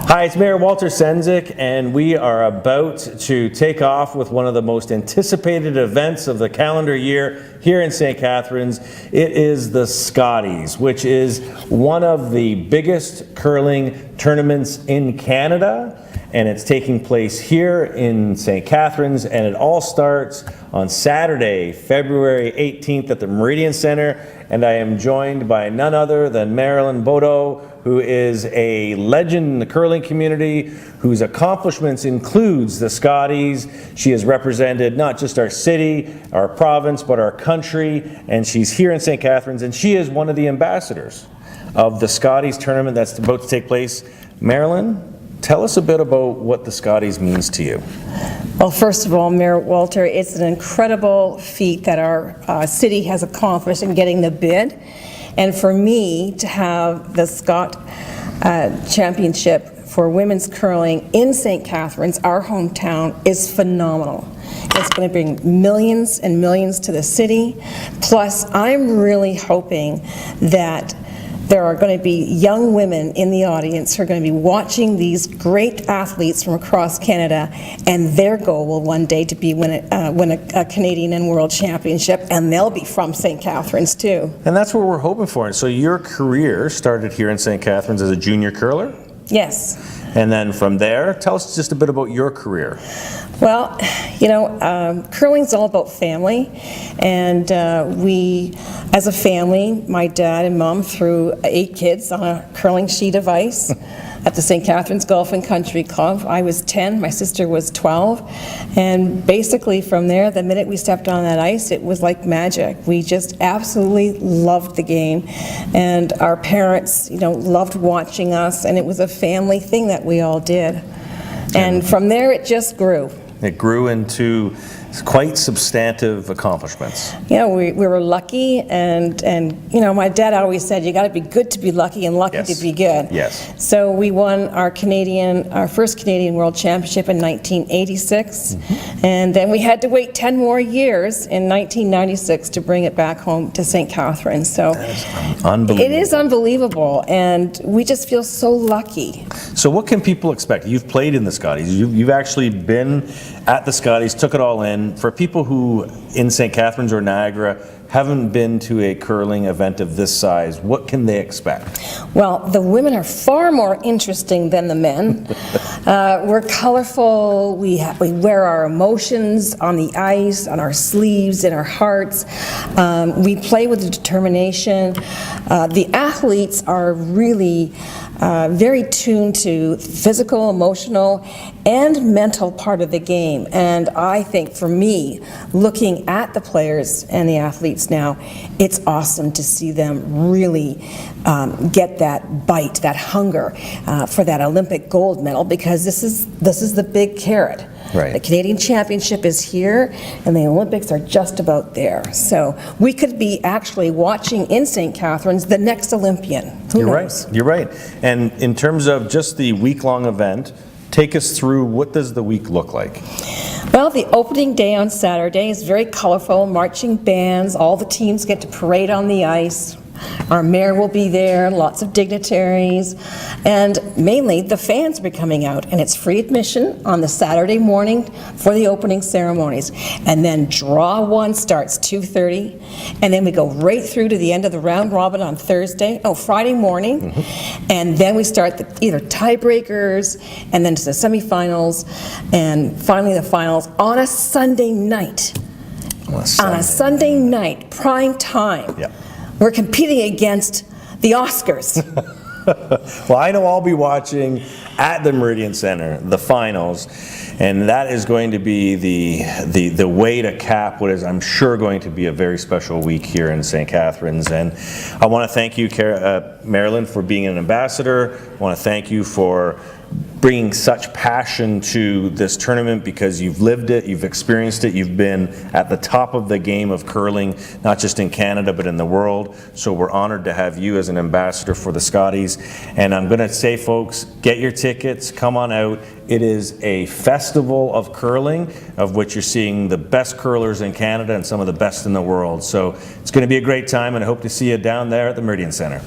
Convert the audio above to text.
Hi, it's Mayor Walter Sendzik, and we are about to take off with one of the most anticipated events of the calendar year here in St. Catharines. It is the Scotties, which is one of the biggest curling tournaments in Canada, and it's taking place here in St. Catharines, and it all starts on Saturday, February 18th at the Meridian Centre, and I am joined by none other than Marilyn Bodogh, who is a legend in the curling community, whose accomplishments includes the Scotties. She has represented not just our city, our province, but our country, and she's here in St. Catharines, and she is one of the ambassadors of the Scotties tournament that's about to take place. Marilyn, tell us a bit about what the Scotties means to you. Well, first of all, Mayor Walter, it's an incredible feat that our city has accomplished in getting the bid. And for me to have the Scott Championship for women's curling in St. Catharines, our hometown, is phenomenal. It's going to bring millions and millions to the city. Plus, I'm really hoping that there are going to be young women in the audience who are going to be watching these great athletes from across Canada, and their goal will one day to be win a Canadian and World Championship, and they'll be from St. Catharines too. And that's what we're hoping for. And so your career started here in St. Catharines as a junior curler? Yes. And then from there, tell us just a bit about your career. Well, you know, curling's all about family, and we, as a family, my dad and mom threw 8 kids on a curling sheet of ice at the St. Catharines Golf and Country Club. I was 10, my sister was 12, and basically from there, the minute we stepped on that ice, it was like magic. We just absolutely loved the game, and our parents, you know, loved watching us, and it was a family thing that we all did. And from there, it just grew. It grew into quite substantive accomplishments. Yeah, we were lucky, and you know, my dad always said you got to be good to be lucky and lucky to be good. Yes. So we won our first Canadian World Championship in 1986, and then we had to wait 10 more years in 1996 to bring it back home to St. Catharines. So unbelievable. It is unbelievable, and we just feel so lucky. So what can people expect? You've played in the Scotties. You've actually been at the Scotties, took it all in. For people who in St. Catharines or Niagara haven't been to a curling event of this size, what can they expect? Well, the women are far more interesting than the men. We're colorful, we wear our emotions on the ice, on our sleeves, in our hearts. We play with determination. The athletes are really very tuned to physical, emotional, and mental part of the game. And I think for me, looking at the players and the athletes now, it's awesome to see them really get that bite, that hunger for that Olympic gold medal, because this is the big carrot. Right. The Canadian Championship is here, and the Olympics are just about there. So we could be actually watching in St. Catharines the next Olympian. Who knows? Right. You're right. And in terms of just the week-long event, take us through, what does the week look like? Well, the opening day on Saturday is very colorful, marching bands, all the teams get to parade on the ice. Our mayor will be there, lots of dignitaries, and mainly the fans will be coming out, and it's free admission on the Saturday morning for the opening ceremonies. And then draw 1 starts 2:30, and then we go right through to the end of the round robin on Friday morning, and then we start either tiebreakers, and then to the semifinals, and finally the finals on a Sunday night. On a Sunday night, prime time. Yep. We're competing against the Oscars. Well, I know I'll be watching at the Meridian Centre, the finals, and that is going to be the way to cap what is, I'm sure, going to be a very special week here in St. Catharines. And I want to thank you, Marilyn, for being an ambassador. I want to thank you for bringing such passion to this tournament, because you've lived it, you've experienced it, you've been at the top of the game of curling, not just in Canada but in the world. So we're honored to have you as an ambassador for the Scotties. And I'm going to say, folks, get your tickets, come on out. It is a festival of curling, of which you're seeing the best curlers in Canada and some of the best in the world. So it's going to be a great time, and I hope to see you down there at the Meridian Centre.